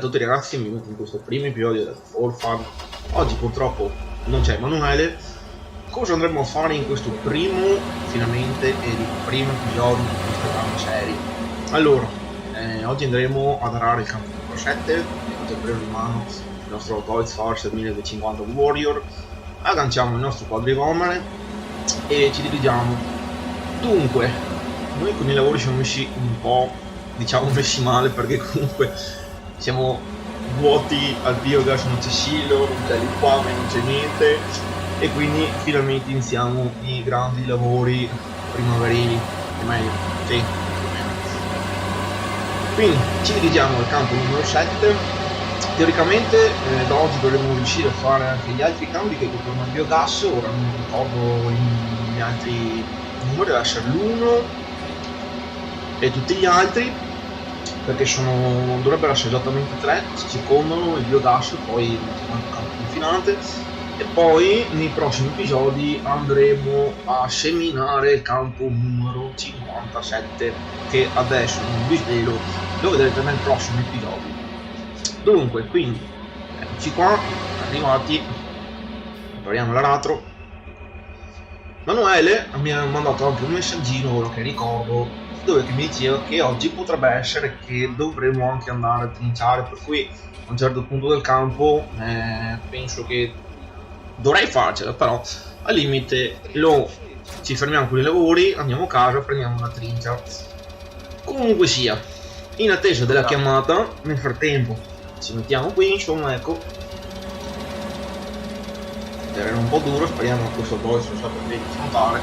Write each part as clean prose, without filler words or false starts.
tutti ragazzi, benvenuti in questo primo episodio del Warfare. Oggi purtroppo non c'è Emanuele. Cosa andremo a fare in questo primo, finalmente, primo episodio di questa grande serie? Allora, oggi andremo ad arare il campo numero 7, abbiamo preso in mano il nostro Toys Force 1250 Warrior, agganciamo il nostro quadrivomere e ci dirigiamo. Dunque, noi con i lavori siamo messi un po', diciamo, messi male, perché comunque siamo vuoti al biogas, non c'è silo, non c'è liquame, non c'è niente, e quindi finalmente iniziamo i grandi lavori primaverili, o meglio, sì, più o meno. Quindi ci dirigiamo al campo numero 7. Teoricamente da oggi dovremmo riuscire a fare anche gli altri campi che coprono il biogas. Ora non ricordo gli altri numeri, deve essere l'1 e tutti gli altri, perché dovrebbero essere esattamente 3, si circondano il biogas, poi il campo confinante, e poi nei prossimi episodi andremo a seminare il campo numero 57, che adesso non vi svelo, lo vedrete nel prossimo episodio. Dunque, quindi eccoci qua, arrivati, prepariamo l'aratro. Manuele mi ha mandato anche un messaggino, ora che ricordo, dove mi diceva che oggi potrebbe essere che dovremmo anche andare a trinciare, per cui a un certo punto del campo penso che dovrei farcela, però al limite ci fermiamo con i lavori, andiamo a casa, prendiamo una trincia. Comunque sia, in attesa della chiamata, nel frattempo ci mettiamo qui, insomma, ecco. Era un po' duro, speriamo che questo poi sia stato bene da smontare.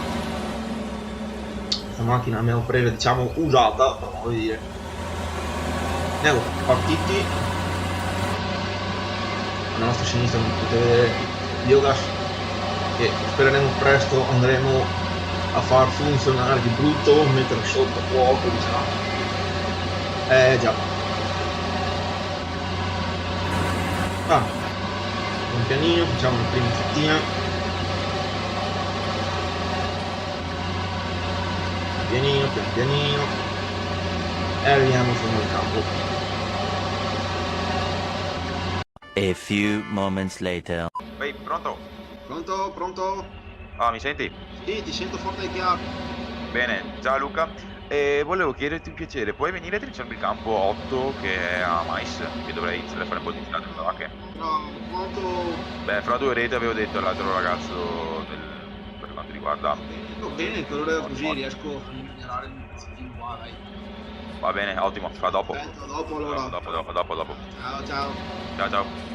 Questa macchina l'abbiamo presa, diciamo, usata, per modo di dire. Andiamo partiti. Alla nostra sinistra non potete vedere il biogas, che spereremo presto andremo a far funzionare di brutto, mettere sotto fuoco, diciamo. Già. Un pianino, facciamo una prima fettina. Pian pianino. E arriviamo sul campo. A few moments later. Ehi, pronto? Pronto? Ah, mi senti? Sì, ti sento forte e chiaro. Bene, ciao Luca. Volevo chiederti un piacere, puoi venire a trinciarmi il campo 8 che è a mais? Che dovrei iniziare a fare un po' di strada con le vacche? No, quanto... Beh, fra 2 reti avevo detto all'altro ragazzo per quanto riguarda... Va bene, che ora così riesco a migliorare un pezzettino qua, dai. Va bene, ottimo, fra dopo. Aspetta, dopo allora. Dopo. Ciao. Ciao.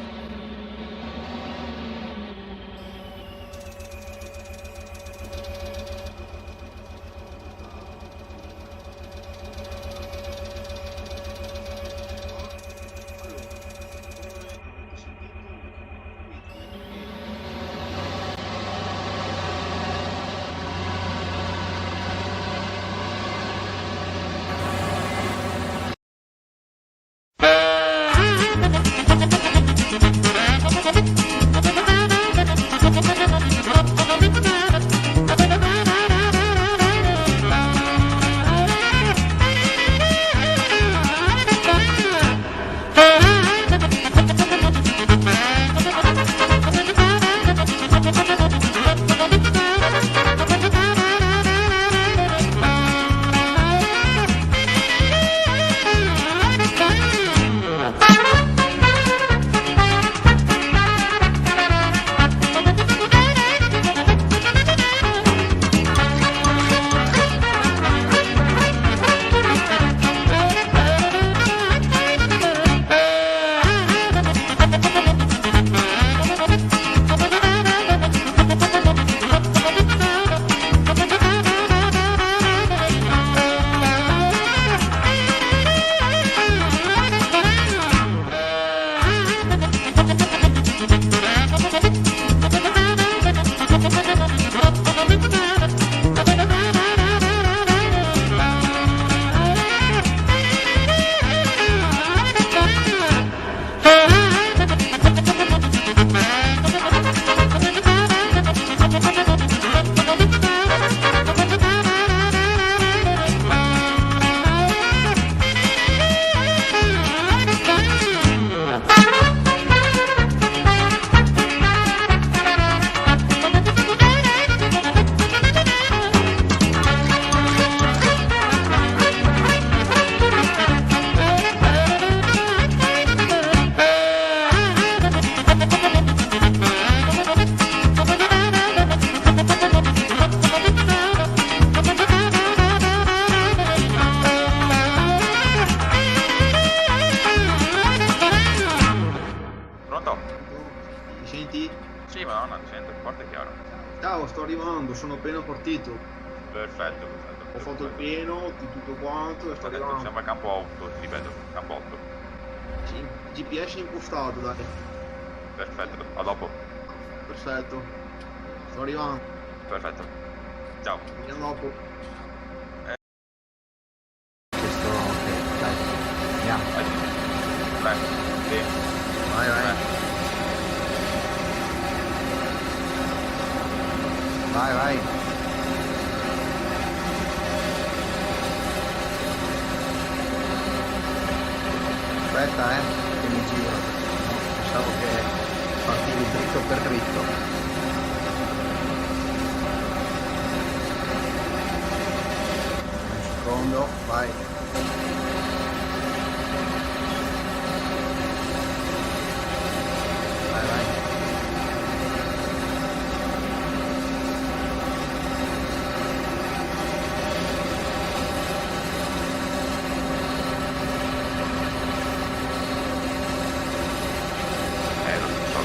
senti? Sì, madonna, ti sento forte e chiaro. Ciao, sto arrivando, sono appena partito. Perfetto, perfetto. Ho fatto il pieno di tutto quanto e sto Ho detto, arrivando. siamo al campo 8, ti ripeto, campo 8. GPS impostato, dai. Perfetto, a dopo. Perfetto. Sto arrivando. Perfetto. Ciao. Vediamo dopo. Questo, ok, dai. Andiamo. Vai. 3, sì. Vai, vai. Vai, vai. Aspetta, che mi giro. Pensavo che partivi dritto per dritto. Un secondo, vai. Vai, vai. Lo so.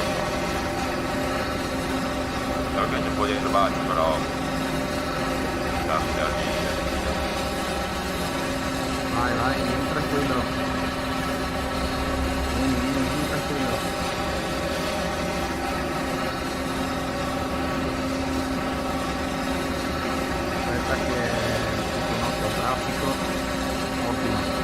Spero che c'è un po' di erbaggio, però... Vai, vai, vieni tranquillo. Vieni tranquillo. Aspetta che un occhio al traffico. Ottimo.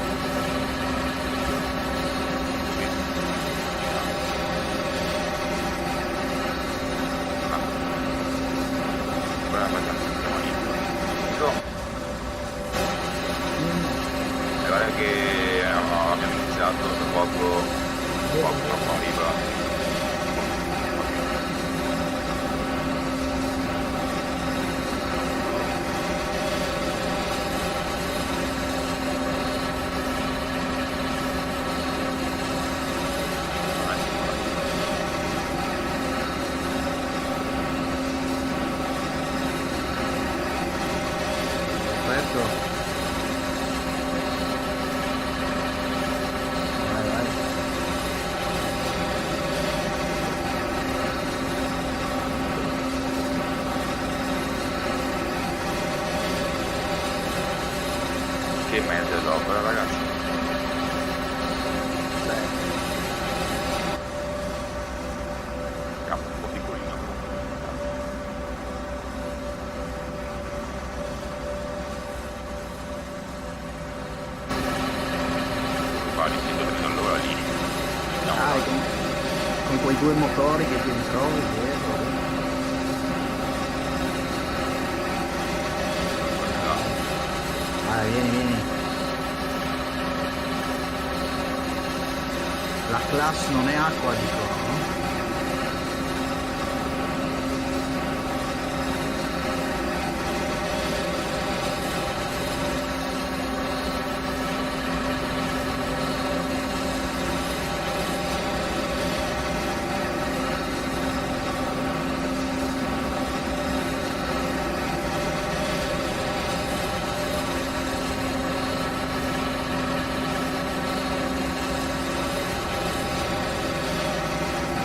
Guarda che abbiamo iniziato da poco arriva. Perfetto. Vai, vai. Che mezzo è l'opera, ragazzi? Campo un po' piccolino. Qua dicendo che non allora lì. No, Dai, con quei due motori che ti ritrovi dietro. Vai, vieni, vieni. La class non è acqua, dico, no?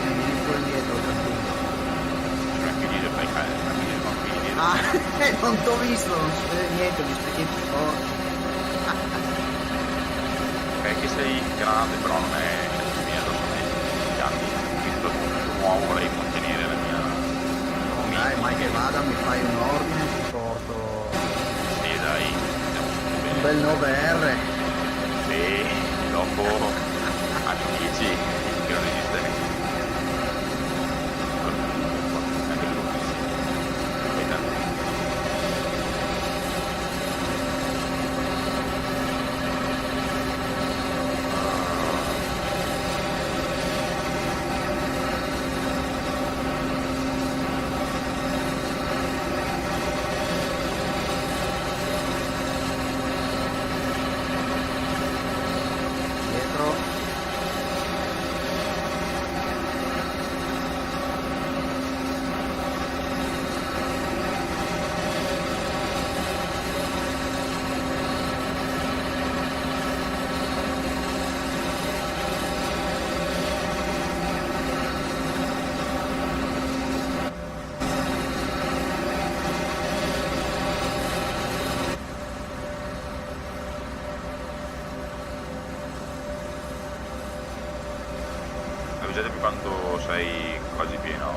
Vieni pure indietro, tranquillo. tranquilli, fai tranquilli, tranquilli. Ah, non t'ho visto, non si vede niente, mi specchi più forte. Che sei grande, però non è mia, non è gli anni. Visto nuovo vorrei mantenere la mia. Dai, mai che vada, mi fai un ordine, ti porto Sì, dai. un bel 9R. Sì, dopo amici che non esiste. Anche lui, sì. Poi tanto. Dietro. quando sei quasi pieno.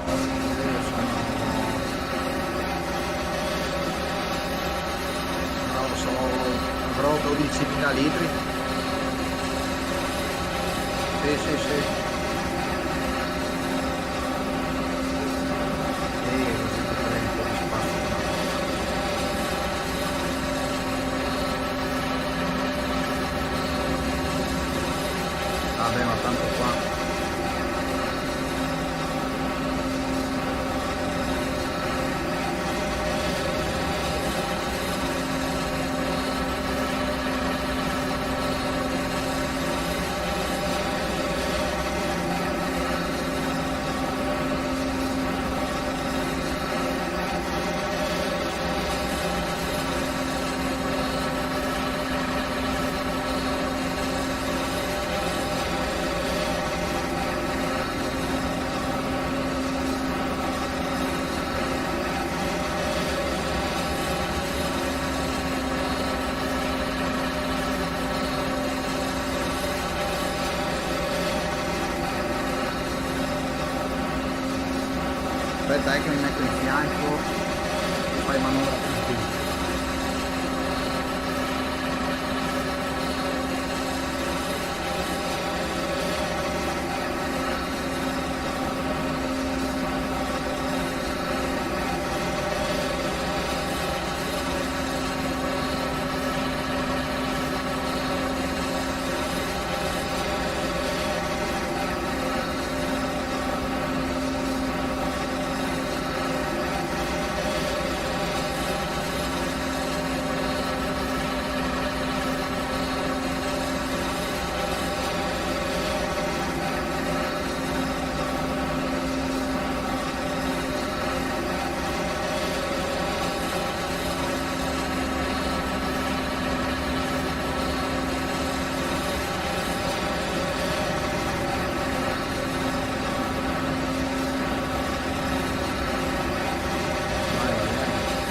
Non lo so, avrò 12.000 litri. Sì, sì, sì. Sì, così potrei un po' di spazio. Vabbè, ma tanto qua. Aspetta, che mi metto in fianco e fai manovra tranquilla.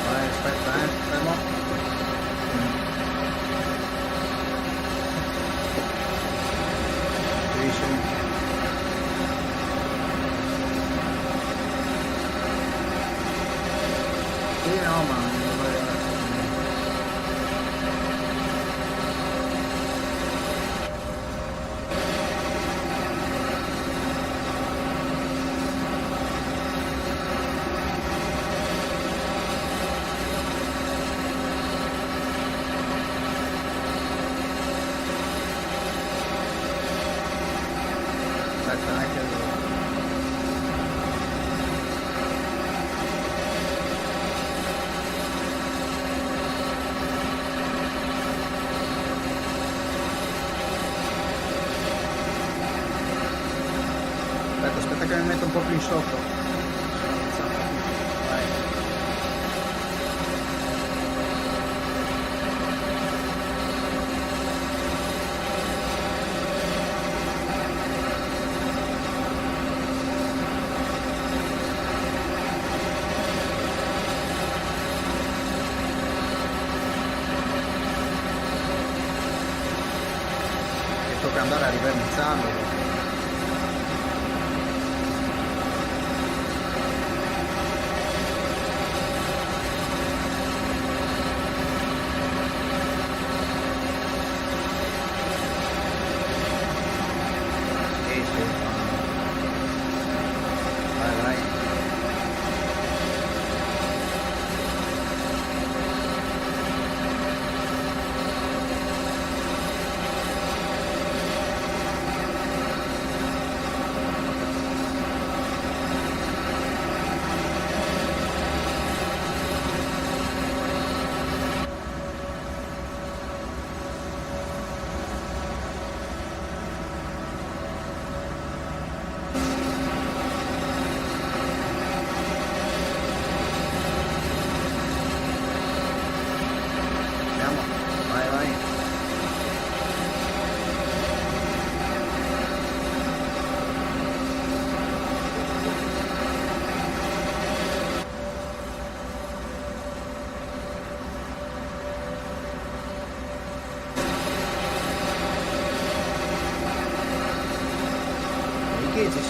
Vai, aspetta, fermo. Sì, sì. Sì, no, ma non vai a... Aspetta, che... Aspetta che mi metto un po' più in sotto. Vai. E tocca andare a rivernizzarlo. Sì, sì. Vai, vai.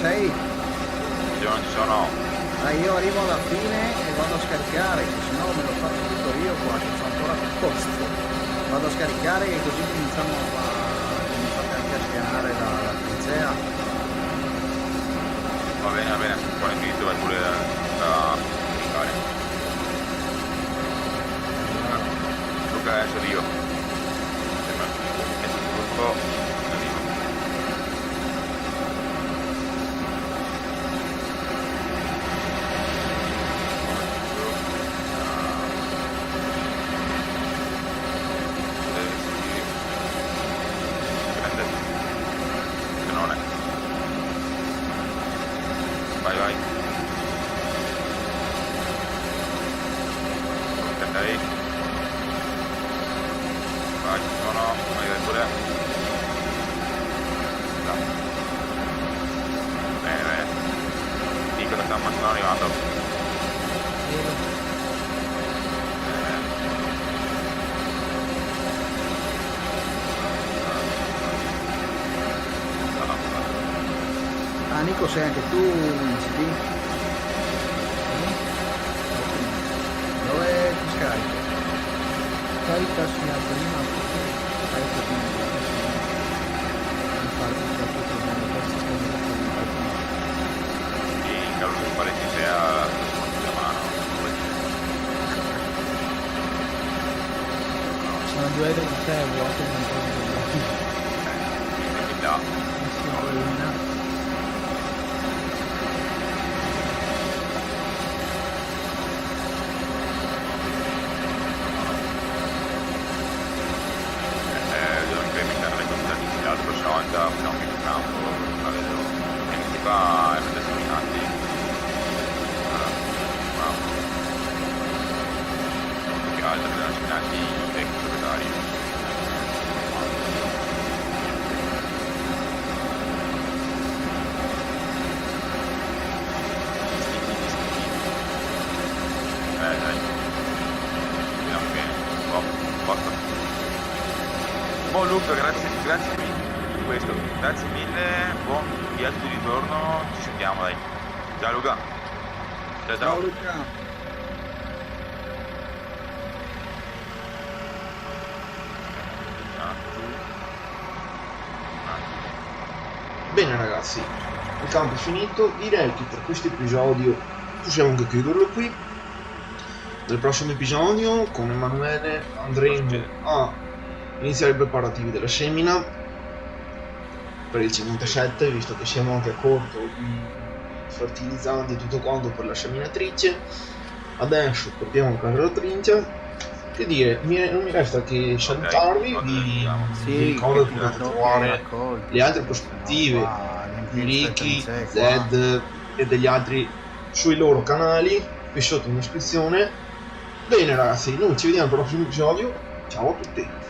sei? Io non ci sono. Io arrivo alla fine e vado a scaricare, se no me lo faccio tutto io qua, che sono ancora a posto. Vado a scaricare e così cominciate anche a scanare la trincea. Va bene, quando è finito vai pure da caricare. Luca adesso arrivo. Metto il gruppo, arrivo. Vai. Ok. Vai, no, vai pure. No. Bene. Dico che stanno arrivando. Ah, Nico, sei anche tu in CD? Dove ti scarichi? Carica sulla prima, carica prima, infatti questo problema del sistema Sì, in caso che pare ci sia la mano. sono due dritte vuote non Da. posso Devo incrementare le quantità di l'altro shot, facciamo più campo, la vedo. E mi si va a determinati. Più che altro per determinati i vecchi proprietari. Dai. Vediamo bene. Basta. Buon Luca, grazie mille di questo. Grazie mille, buon viaggio di ritorno, ci sentiamo dai. Ciao Luca. Ciao. Luca. Bene ragazzi, il campo è finito, direi che per questo episodio possiamo anche chiuderlo qui. Nel prossimo episodio con Emanuele andremo a iniziare i preparativi della semina per il 57, visto che siamo anche a corto di fertilizzanti e tutto quanto per la seminatrice. Adesso portiamo a casa la trincia. Che dire, non mi resta che salutarvi, vi ricordo che potete trovare le altre prospettive di Ricky, Zed e degli altri sui loro canali qui sotto in descrizione. Bene ragazzi, noi ci vediamo al prossimo episodio, ciao a tutti!